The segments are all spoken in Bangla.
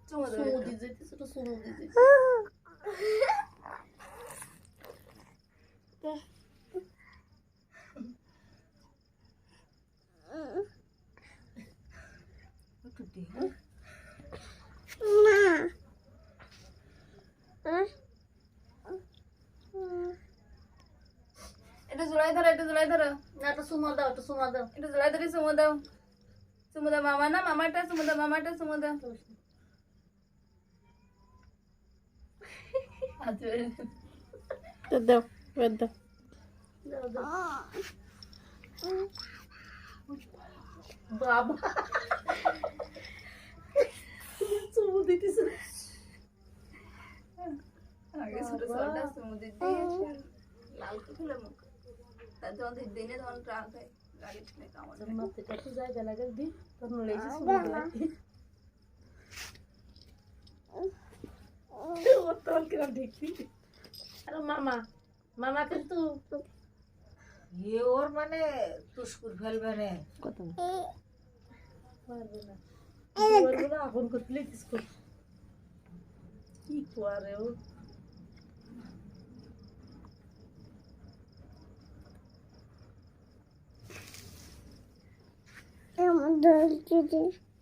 চুমু দিয়ে যেতেছে তো চুমু দিয়ে যেতে একটু জোড়াই ধরো, একটু জোড়াই ধরো, না একটা চুমা দাও একটা চুমা দাও একটু জোড়াই ধরে চুমু দাও। চুমু দাও মামা না, মামাটা চুমু দাও, মামাটা চুমু দাও। দাও দাও দাও। দাও দাও বাবা চুমু দিতেছে আগে ছোট ছোটটা চুমু দিতে দিয়েছে, লাল করে ফেলে মুখ। তার যখন দিনে তখন ট্রাক হয়, গাড়ি ঠেলে কামড় দেয়। মাথাটা তো জায়গা লাগাল দি তোর নলে এসে চুমু লাগে ও তোর কিরম দেখবি আরে মামা মামা কিন্তু ये और माने तुस्कुर फैलबे ने কত পারবে না পারবে না এখন করলে কিস কর কি করে ও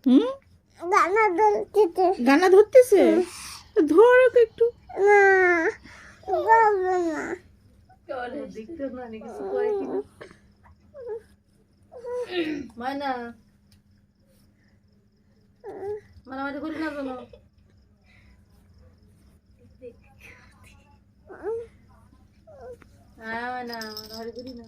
হুম গানা ধরতেছে ধরো একটু দেখতে না নি কিছু করে কিনা মানা মারামারি করি না জানো হ্যাঁ না মারামারি করি না